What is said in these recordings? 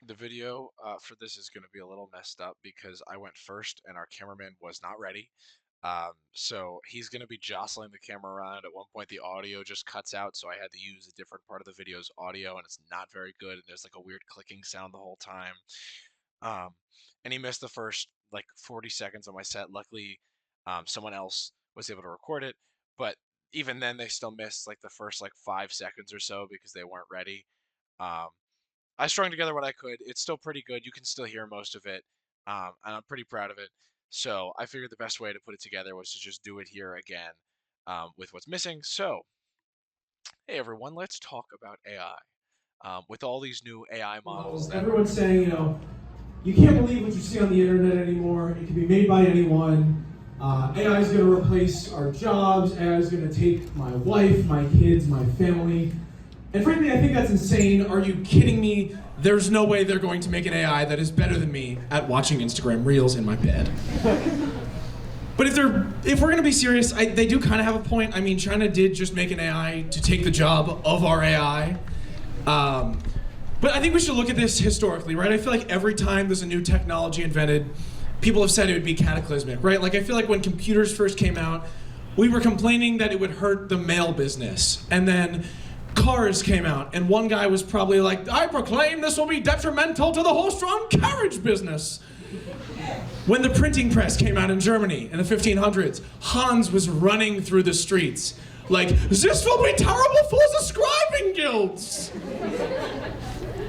The video for this is going to be a little messed up because I went first and our cameraman was not ready. So he's going to be jostling the camera around. At one point, the audio just cuts out, so I had to use a different part of the video's audio, and it's not very good. And there's like a weird clicking sound the whole time. Um, and he missed the first like 40 seconds of my set. Luckily, someone else was able to record it, but even then, they still missed like the first like 5 seconds or so because they weren't ready. Um, I strung together what I could. It's still pretty good. You can still hear most of it, and I'm pretty proud of it. So I figured the best way to put it together was to just do it here again with what's missing. So, hey everyone, let's talk about AI. With all these new AI models that everyone's saying, you can't believe what you see on the internet anymore. It can be made by anyone. AI is going to replace our jobs. AI is going to take my wife, my kids, my family. And frankly, I think that's insane. Are you kidding me? There's no way they're going to make an AI that is better than me at watching Instagram Reels in my bed. But if we're gonna be serious, they do kind of have a point. I mean, China did just make an AI to take the job of our AI. But I think we should look at this historically, right? I feel like every time there's a new technology invented, people have said it would be cataclysmic, right? Like I feel like when computers first came out, we were complaining that it would hurt the mail business. And then cars came out, and one guy was probably like, I proclaim this will be detrimental to the horse-drawn carriage business. When the printing press came out in Germany in the 1500s, Hans was running through the streets like, this will be terrible for the scribing guilds.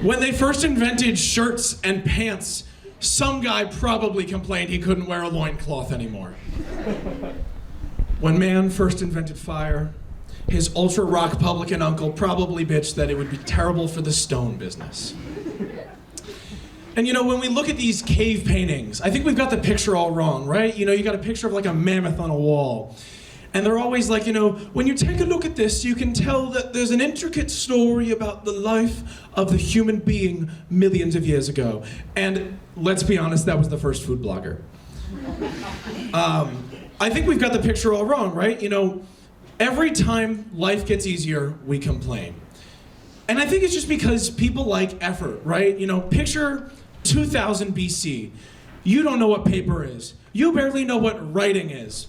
When they first invented shirts and pants, some guy probably complained he couldn't wear a loincloth anymore. When man first invented fire, his ultra-rock publican uncle probably bitched that it would be terrible for the stone business. And when we look at these cave paintings, I think we've got the picture all wrong, right? You got a picture of like a mammoth on a wall. And they're always like, when you take a look at this, you can tell that there's an intricate story about the life of the human being millions of years ago. And let's be honest, that was the first food blogger. I think we've got the picture all wrong, right? Every time life gets easier, we complain. And I think it's just because people like effort, right? Picture 2000 BC. You don't know what paper is. You barely know what writing is.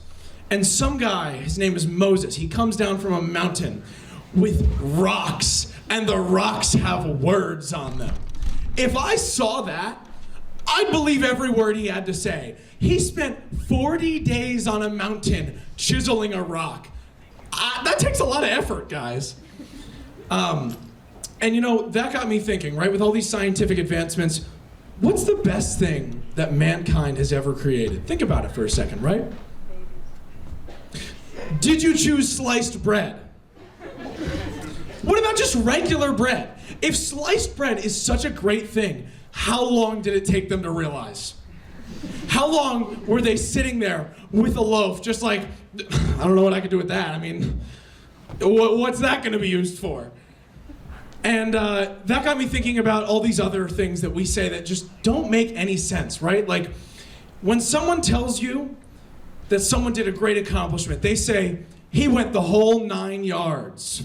And some guy, his name is Moses, he comes down from a mountain with rocks, and the rocks have words on them. If I saw that, I'd believe every word he had to say. He spent 40 days on a mountain chiseling a rock. That takes a lot of effort, guys. And that got me thinking, right? With all these scientific advancements, what's the best thing that mankind has ever created? Think about it for a second, right? Did you choose sliced bread? What about just regular bread? If sliced bread is such a great thing, how long did it take them to realize? How long were they sitting there with a loaf, just like, I don't know what I could do with that. I mean, what's that going to be used for? And that got me thinking about all these other things that we say that just don't make any sense, right? Like, when someone tells you that someone did a great accomplishment, they say, he went the whole 9 yards.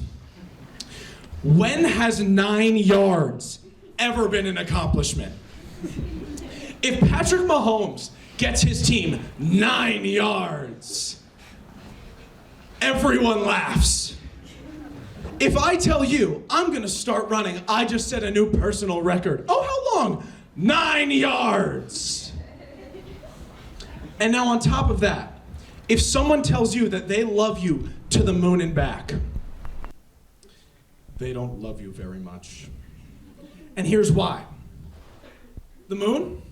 When has 9 yards ever been an accomplishment? If Patrick Mahomes gets his team 9 yards, everyone laughs. If I tell you I'm gonna start running, I just set a new personal record. Oh, how long? 9 yards. And now on top of that, if someone tells you that they love you to the moon and back, they don't love you very much. And here's why. The moon?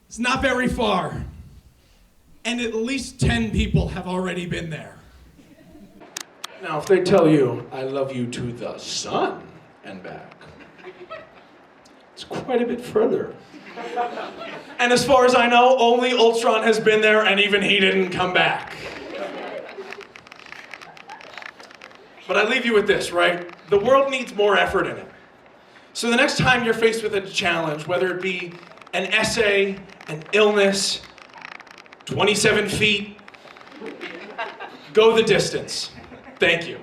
It's not very far. And at least 10 people have already been there. Now, if they tell you, I love you to the sun and back, it's quite a bit further. And as far as I know, only Ultron has been there, and even he didn't come back. But I leave you with this, right? The world needs more effort in it. So the next time you're faced with a challenge, whether it be an essay, an illness, 27 feet, go the distance. Thank you.